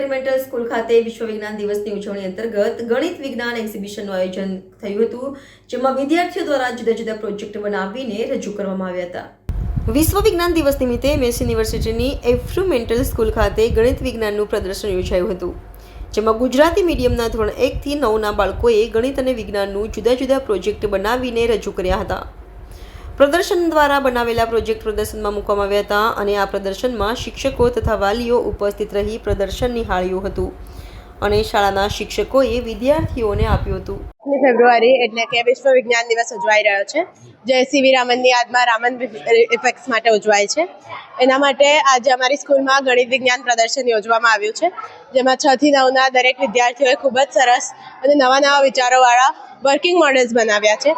Experimental school ખાતે વિશ્વ વિજ્ઞાન દિવસની ઉજવણી અંતર્ગત ગણિત વિજ્ઞાન એક્ઝિબિશનનું આયોજન થયું હતું, જેમાં વિદ્યાર્થીઓ દ્વારા જુદા જુદા પ્રોજેક્ટ બનાવીને રજૂ કરવામાં આવ્યા હતા। વિશ્વ વિજ્ઞાન દિવસ નિમિત્તે એમએસ યુનિવર્સિટીની એક્સપેરિમેન્ટલ સ્કૂલ ખાતે ગણિત વિજ્ઞાનનું પ્રદર્શન યોજાયું હતું, જેમાં ગુજરાતી મીડિયમના ધોરણ 1 થી 9ના બાળકોએ ગણિત અને વિજ્ઞાનનું જુદા જુદા પ્રોજેક્ટ બનાવીને રજૂ કર્યા હતા। પ્રદર્શન દ્વારા બનાવેલા પ્રોજેક્ટ પ્રદર્શનમાં મૂકવામાં આવ્યા હતા અને આ પ્રદર્શનમાં શિક્ષકો તથા વાલીઓ ઉપસ્થિત રહી પ્રદર્શન નિહાળ્યું હતું અને શાળાના શિક્ષકોએ વિદ્યાર્થીઓને આપ્યું હતું। 8 ફેબ્રુઆરી એટલે કે વિશ્વ વિજ્ઞાન દિવસ ઉજવાઈ રહ્યો છે, જે સીવી રામનની યાદમાં રામન ઇફેક્ટ્સ માટે ઉજવાય છે। એના માટે આજે અમારી સ્કૂલમાં ગણિત વિજ્ઞાન પ્રદર્શન યોજવામાં આવ્યું છે, જેમાં 6 થી 9ના દરેક વિદ્યાર્થીઓએ ખૂબ જ સરસ અને નવા વિચારોવાળા વર્કિંગ મોડલ્સ બનાવ્યા છે।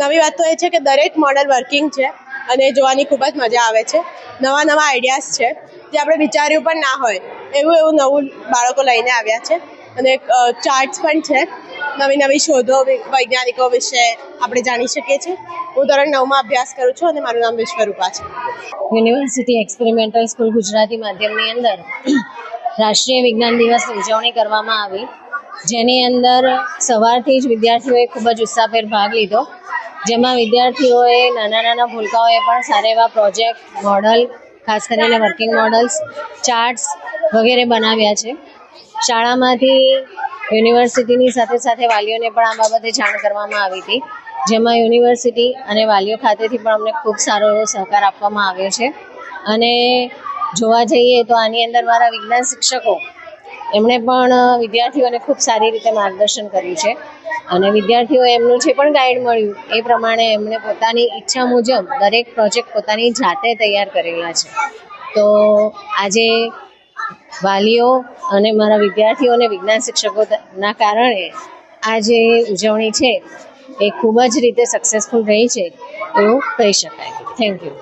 નવી વાત તો એ છે કે દરેક મોડલ વર્કિંગ છે અને જોવાની ખૂબ જ મજા આવે છે। નવા આઈડિયાઝ છે જે આપણે વિચાર્યું પણ ના હોય એવું નવું બાળકો લઈને આવ્યા છે અને ચાર્ટ્સ પણ છે। નવી શોધો વૈજ્ઞાનિકો વિશે આપણે જાણી શકીએ છીએ। હું ધોરણ 9માં અભ્યાસ કરું છું અને મારું નામ વિશ્વરૂપા છે। યુનિવર્સિટી એક્સપેરિમેન્ટલ સ્કૂલ ગુજરાતી માધ્યમની અંદર રાષ્ટ્રીય વિજ્ઞાન દિવસની ઉજવણી કરવામાં આવી, જેની અંદર સવારથી જ વિદ્યાર્થીઓએ ખૂબ જ ઉત્સાહભેર ભાગ લીધો, જેમાં વિદ્યાર્થીઓએ નાના ભૂલકાઓએ પણ સારા એવા પ્રોજેક્ટ, મોડલ, ખાસ કરીને વર્કિંગ મોડલ્સ, ચાર્ટ્સ વગેરે બનાવ્યા છે। શાળામાંથી યુનિવર્સિટીની સાથે વાલીઓને પણ આ બાબતે જાણ કરવામાં આવી હતી, જેમાં યુનિવર્સિટી અને વાલીઓ ખાતેથી પણ અમને ખૂબ સારો એવો સહકાર આપવામાં આવ્યો છે। અને જોવા જઈએ તો આની અંદર મારા વિજ્ઞાન શિક્ષકો એમણે પણ વિદ્યાર્થીઓને ખૂબ સારી રીતે માર્ગદર્શન કર્યું છે અને વિદ્યાર્થીઓ એમનું જે પણ ગાઈડ મળ્યું એ પ્રમાણે એમણે પોતાની ઈચ્છા મુજબ દરેક પ્રોજેક્ટ પોતાની જાતે તૈયાર કરેલા છે। તો આજે વાલીઓ અને મારા વિદ્યાર્થીઓ અને વિજ્ઞાન શિક્ષકોના કારણે આ જે ઉજવણી છે એ ખૂબ જ રીતે સક્સેસફુલ રહી છે એવું કહી શકાય। Thank you.